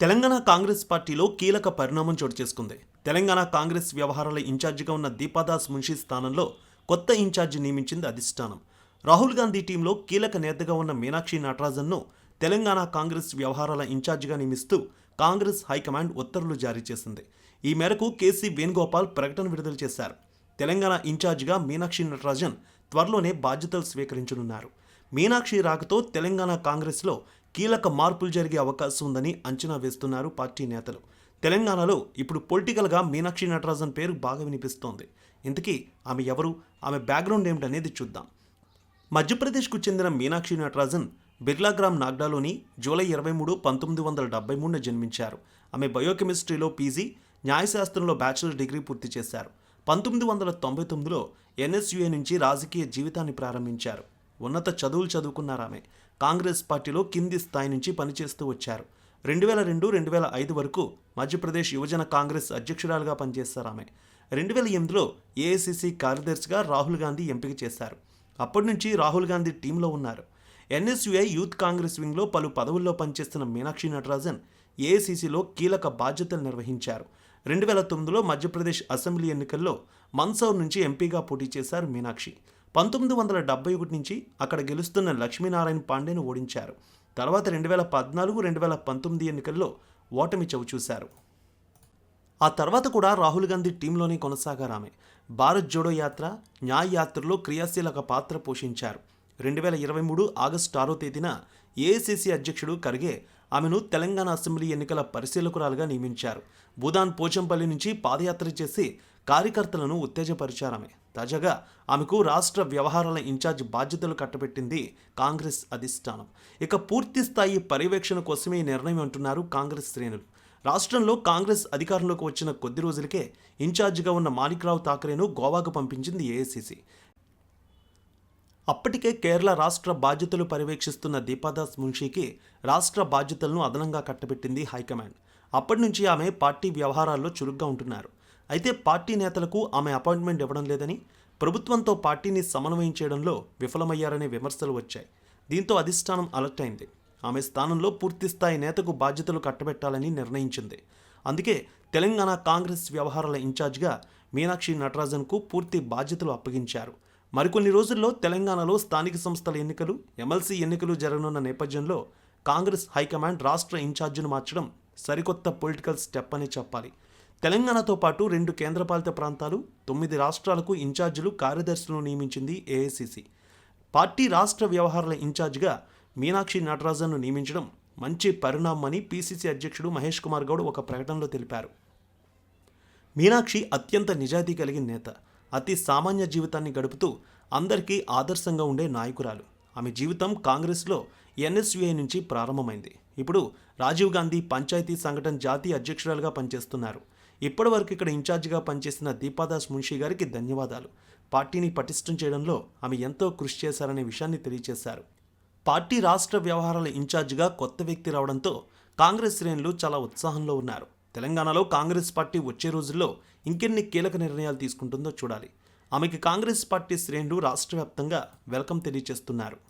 తెలంగాణ కాంగ్రెస్ పార్టీలో కీలక పరిణామం చోటు చేసుకుంది. తెలంగాణ కాంగ్రెస్ వ్యవహారాల ఇన్ఛార్జిగా ఉన్న దీపాదాస్ మున్షి స్థానంలో కొత్త ఇన్ఛార్జి నియమించింది అధిష్టానం. రాహుల్ గాంధీ టీంలో కీలక నేతగా ఉన్న మీనాక్షి నటరాజన్ను తెలంగాణ కాంగ్రెస్ వ్యవహారాల ఇన్ఛార్జిగా నియమిస్తూ కాంగ్రెస్ హైకమాండ్ ఉత్తర్వులు జారీ చేసింది. ఈ మేరకు కేసీ వేణుగోపాల్ ప్రకటన విడుదల చేశారు. తెలంగాణ ఇన్ఛార్జిగా మీనాక్షి నటరాజన్ త్వరలోనే బాధ్యతలు స్వీకరించనున్నారు. మీనాక్షి రాకతో తెలంగాణ కాంగ్రెస్లో కీలక మార్పులు జరిగే అవకాశం ఉందని అంచనా వేస్తున్నారు పార్టీ నేతలు. తెలంగాణలో ఇప్పుడు పొలిటికల్గా మీనాక్షి నటరాజన్ పేరు బాగా వినిపిస్తోంది. ఇంతకీ ఆమె ఎవరు, ఆమె బ్యాక్గ్రౌండ్ ఏమిటనేది చూద్దాం. మధ్యప్రదేశ్కు చెందిన మీనాక్షి నటరాజన్ బిర్లాగ్రామ్ నాగ్డాలోని జూలై 23, 1973 జన్మించారు. ఆమె బయోకెమిస్ట్రీలో పీజీ, న్యాయశాస్త్రంలో బ్యాచిలర్ డిగ్రీ పూర్తి చేశారు. 1999లో ఎన్ఎస్యుఏ నుంచి రాజకీయ జీవితాన్ని ప్రారంభించారు. ఉన్నత చదువులు చదువుకున్నారు. ఆమె కాంగ్రెస్ పార్టీలో కింది స్థాయి నుంచి పనిచేస్తూ వచ్చారు. 2002-2005 వరకు మధ్యప్రదేశ్ యువజన కాంగ్రెస్ అధ్యక్షురాలుగా పనిచేశారు. ఆమె 2008లో ఏఐసిసి కార్యదర్శిగా రాహుల్ గాంధీ ఎంపిక చేశారు. అప్పటి నుంచి రాహుల్ గాంధీ టీంలో ఉన్నారు. ఎన్ఎస్యుఐ యూత్ కాంగ్రెస్ వింగ్లో పలు పదవుల్లో పనిచేస్తున్న మీనాక్షి నటరాజన్ ఏఐసిసిలో కీలక బాధ్యతలు నిర్వహించారు. 2009లో మధ్యప్రదేశ్ అసెంబ్లీ ఎన్నికల్లో మందసౌర్ నుంచి ఎంపీగా పోటీ చేశారు మీనాక్షి. 1971 నుంచి అక్కడ గెలుస్తున్న లక్ష్మీనారాయణ పాండేను ఓడించారు. తర్వాత 2014-2019 ఎన్నికల్లో ఓటమి చవిచూశారు. ఆ తర్వాత కూడా రాహుల్ గాంధీ టీంలోనే కొనసాగారు. ఆమె భారత్ జోడో యాత్ర, న్యాయ్ యాత్రలో క్రియాశీలక పాత్ర పోషించారు. 2023 ఆగస్టు 6వ తేదీన ఏఐసిసి అధ్యక్షుడు ఖర్గే ఆమెను తెలంగాణ అసెంబ్లీ ఎన్నికల పరిశీలకురాలుగా నియమించారు. భూదాన్ పోచంపల్లి నుంచి పాదయాత్ర చేసి కార్యకర్తలను ఉత్తేజపరిచారు. ఆమె తాజాగా ఆమెకు రాష్ట్ర వ్యవహారాల ఇన్ఛార్జ్ బాధ్యతలు కట్టబెట్టింది కాంగ్రెస్ అధిష్టానం. ఇక పూర్తి స్థాయి పర్యవేక్షణ కోసమే ఈ నిర్ణయం అంటున్నారు కాంగ్రెస్ శ్రేణులు. రాష్ట్రంలో కాంగ్రెస్ అధికారంలోకి వచ్చిన కొద్ది రోజులకే ఇన్ఛార్జిగా ఉన్న మాణిక్రావు ఠాకరేను గోవాకు పంపించింది ఏఐసిసి. అప్పటికే కేరళ రాష్ట్ర బాధ్యతలు పర్యవేక్షిస్తున్న దీపాదాస్ మున్షికి రాష్ట్ర బాధ్యతలను అదనంగా కట్టబెట్టింది హైకమాండ్. అప్పటి నుంచి ఆమె పార్టీ వ్యవహారాల్లో చురుగ్గా ఉంటున్నారు. అయితే పార్టీ నేతలకు ఆమె అపాయింట్మెంట్ ఇవ్వడం లేదని, ప్రభుత్వంతో పార్టీని సమన్వయం చేయడంలో విఫలమయ్యారనే విమర్శలు వచ్చాయి. దీంతో అధిష్టానం అలర్ట్ అయింది. ఆమె స్థానంలో పూర్తిస్థాయి నేతకు బాధ్యతలు కట్టబెట్టాలని నిర్ణయించింది. అందుకే తెలంగాణ కాంగ్రెస్ వ్యవహారాల ఇన్ఛార్జిగా మీనాక్షి నటరాజన్కు పూర్తి బాధ్యతలు అప్పగించారు. మరికొన్ని రోజుల్లో తెలంగాణలో స్థానిక సంస్థల ఎన్నికలు, ఎమ్మెల్సీ ఎన్నికలు జరగనున్న నేపథ్యంలో కాంగ్రెస్ హైకమాండ్ రాష్ట్ర ఇన్ఛార్జిను మార్చడం సరికొత్త పొలిటికల్ స్టెప్ అని చెప్పాలి. తెలంగాణతో పాటు 2 కేంద్రపాలిత ప్రాంతాలు, 9 రాష్ట్రాలకు ఇన్ఛార్జీలు, కార్యదర్శులను నియమించింది ఏఐసిసి. పార్టీ రాష్ట్ర వ్యవహారాల ఇన్ఛార్జిగా మీనాక్షి నటరాజన్ను నియమించడం మంచి పరిణామమని పిసిసి అధ్యక్షుడు మహేష్ కుమార్ గౌడ్ ఒక ప్రకటనలో తెలిపారు. మీనాక్షి అత్యంత నిజాయితీ కలిగిన నేత. అతి సామాన్య జీవితాన్ని గడుపుతూ అందరికీ ఆదర్శంగా ఉండే నాయకురాలు. ఆమె జీవితం కాంగ్రెస్లో ఎన్ఎస్యుఐ నుంచి ప్రారంభమైంది. ఇప్పుడు రాజీవ్ గాంధీ పంచాయతీ సంఘటన జాతీయ అధ్యక్షురాలుగా పనిచేస్తున్నారు. ఇప్పటివరకు ఇక్కడ ఇన్ఛార్జిగా పనిచేసిన దీపాదాస్ మున్షి గారికి ధన్యవాదాలు. పార్టీని పటిష్టం చేయడంలో ఆమె ఎంతో కృషి చేశారనే విషయాన్ని తెలియజేశారు. పార్టీ రాష్ట్ర వ్యవహారాల ఇన్ఛార్జిగా కొత్త వ్యక్తి రావడంతో కాంగ్రెస్ శ్రేణులు చాలా ఉత్సాహంలో ఉన్నారు. తెలంగాణలో కాంగ్రెస్ పార్టీ వచ్చే రోజుల్లో ఇంకెన్ని కీలక నిర్ణయాలు తీసుకుంటుందో చూడాలి. ఆమెకి కాంగ్రెస్ పార్టీ శ్రేణులు రాష్ట్ర వ్యాప్తంగా వెల్కమ్ తెలియజేస్తున్నారు.